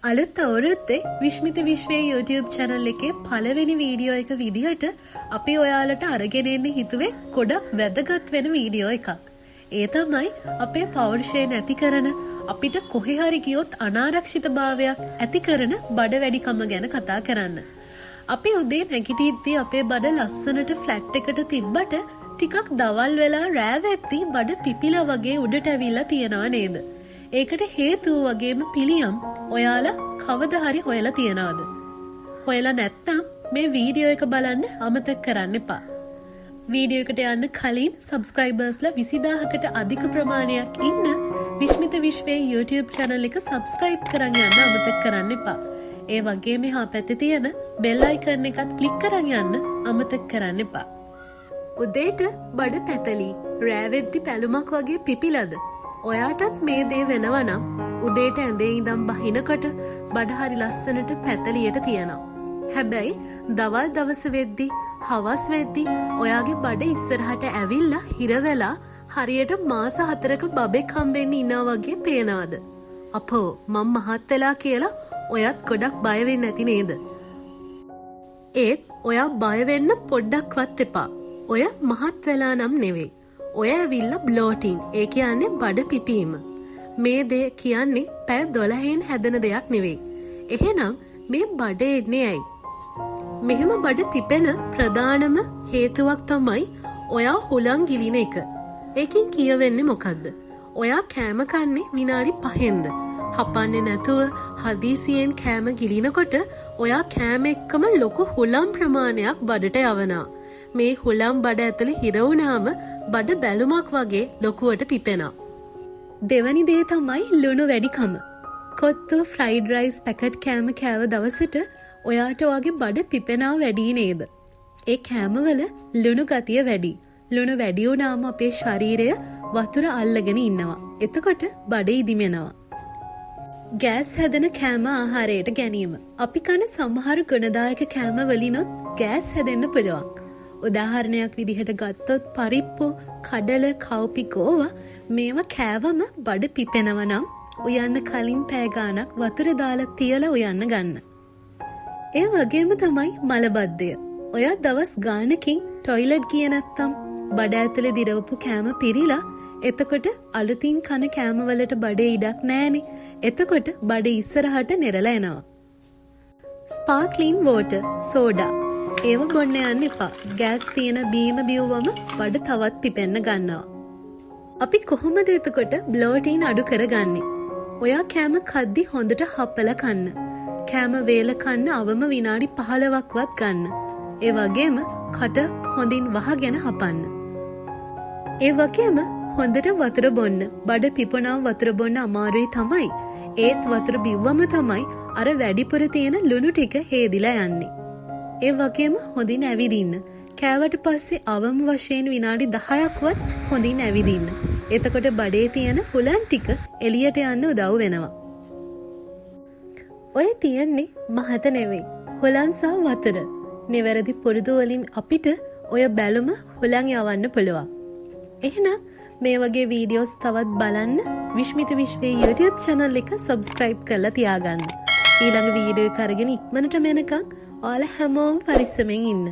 අලුත් අවුරුද්දේ විශ්මිත විශ්වයේ YouTube channel එකේ පළවෙනි වීඩියෝ එක විදිහට අපි ඔයාලට අරගෙන එන්න හිතුවේ ගොඩක් වැදගත් වෙන වීඩියෝ එකක්. ඒ තමයි අපේ පෞරුෂය නැති කරන අපිට කොහේ හරි ගියොත් අනාරක්ෂිතභාවයක් ඇති කරන බඩ වැඩිකම ගැන කතා කරන්න. අපි උදේ නැගිටිද්දී අපේ බඩ ලස්සනට ෆ්ලැට් එකට තිබ්බට ටිකක් දවල් වෙලා රෑ වෙද්දී බඩ පිපිලා වගේ උඩට ඇවිල්ලා තියනවා නේද? ඒකට හේතුව වගේම පිළියම් ඔයාලා කවදා හරි හොයලා තියනවද? හොයලා නැත්නම් මේ වීඩියෝ එක බලන්න අමතක කරන්න එපා. වීඩියෝ එකට යන්න කලින් සබ්ස්ක්‍රයිබර්ස්ලා 20000කට අධික ප්‍රමාණයක් ඉන්න විශ්මිත විශ්වයේ YouTube channel එක සබ්ස්ක්‍රයිබ් කරන් යන්න අමතක කරන්න එපා. ඒ වගේම එහා පැත්තේ තියෙන bell icon එකත් ක්ලික් කරන් යන්න අමතක කරන්න එපා. උදේට බඩ පැතලි, රෑ වෙද්දි පැලුමක් වගේ පිපිලද? ඔයාටත් මේ දේ වෙනවා නම් උදේට ඇඳේ ඉඳන් බහිනකොට බඩ හරි ලස්සනට පැතලියට තියනවා. හැබැයි දවල් දවස වෙද්දි, හවස් වෙද්දි ඔයාගේ බඩ ඉස්සරහට ඇවිල්ලා හිර වෙලා හරියට මාස 4ක බබෙක් හම්බෙන්න ඉන්නා වගේ පේනවද? අපෝ මම මහත් වෙලා කියලා ඔයත් ගොඩක් බය වෙන්නේ නැති නේද? ඒත් ඔයා බය වෙන්න පොඩ්ඩක්වත් එපා. ඔය මහත් වෙලා නම් නෙවෙයි. ඔය ඇවිල්ලා බ්ලෝටින්, ඒ කියන්නේ බඩ පිපීම. මේ දේ කියන්නේ පැය 12න් හැදෙන දෙයක් නෙවෙයි. එහෙනම් මේ බඩ එන්නේ ඇයි? මෙහෙම බඩ පිපෙන ප්‍රධානම හේතුවක් තමයි ඔයා හුලං ගිලින එක. ඒකෙන් කියවෙන්නේ මොකද්ද? ඔයා කෑම කන්නේ විනාඩි 5න්ද? හපන්නේ නැතුව හදිසියෙන් කෑම ගිලිනකොට ඔයා කෑම එක්කම ලොකු හුලම් ප්‍රමාණයක් බඩට යවනවා. මේ හුලම් බඩ ඇතුලේ හිර වුණාම බඩ බැලුමක් වගේ ලොකුවට පිපෙනවා. දෙවැනි දේ තමයි ලුණු වැඩිකම. කොත්තු ෆ්‍රයිඩ් රයිස් පැකට් කෑම කෑව දවසට ඔයාට වගේ බඩ පිපෙනවා වැඩි නේද? ඒ කෑමවල ලුණු ගතිය වැඩි. ලුණු වැඩි වුණාම අපේ ශරීරය වතුර අල්ලගෙන ඉන්නවා. එතකොට බඩ ඉදිමෙනවා. ගෑස් හැදෙන කෑම ආහාරයට ගැනීම. අපි කන සමහර ගුණදායක කෑම වලිනොත් ගෑස් හැදෙන්න පුළුවන්. උදාහරණයක් විදිහට ගත්තොත් පරිප්පු, කඩල, කව්පි ගෝවා මේවා කෑවම බඩ පිපෙනවා නම් උයන්න කලින් පැය ගාණක් වතුර දාලා තියලා උයන්න ගන්න. ඒ වගේම තමයි මලබද්ධය. ඔයා දවස් ගාණකින් টয়ලට් ගියේ නැත්තම් බඩ ඇතුලේ දිරවපු කෑම පිරීලා එතකොට අලුතින් කන කෑම වලට බඩේ ඉඩක් නැහනේ. එතකොට බඩ ඉස්සරහට නෙරලා එනවා. ස්පාර්ක්ලින් වෝටර්, සෝඩා ඒව බොන්න යන්න එපා. ගෑස් තියෙන බීම බිව්වම බඩ තවත් පිපෙන්න ගන්නවා. අපි කොහොමද එතකොට බ්ලෝටින් අඩු කරගන්නේ? ඔයා කෑම කද්දි හොඳට හපලා කන්න. කෑම වේල කන්න අවම විනාඩි 15ක්වත් ගන්න. ඒ වගේම කට හොඳින් වහගෙන හපන්න. ඒ වගේම හොඳට වතුර බොන්න. බඩ පිපුණාම වතුර බොන්න අමාරුයි තමයි. ඒත් වතුර බිව්වම තමයි අර වැඩිපුර තියෙන ලුණු ටික හේදිලා යන්නේ. ඒ වගේම හොඳින් ඇවිදින්න. කෑවට පස්සේ අවම වශයෙන් විනාඩි 10ක්වත් හොඳින් ඇවිදින්න. එතකොට බඩේ තියෙන හුලන් ටික එළියට යන්න උදව් වෙනවා. ඔය තියන්නේ මහත නෙවෙයි. හුලන් සහ වතුර. නිවැරදි පුරුදු වලින් අපිට ඔය බැලුම හුලන් යවන්න පුළුවන්. එහෙනම් මේ වගේ වීඩියෝස් තවත් බලන්න විශ්මිත විශ්වයේ YouTube channel එක subscribe කරලා තියාගන්න. ඊළඟ වීඩියෝ එක අරගෙන ඉක්මනට මෙනකන් ඔයාලා හැමෝම පරිස්සමෙන් ඉන්න.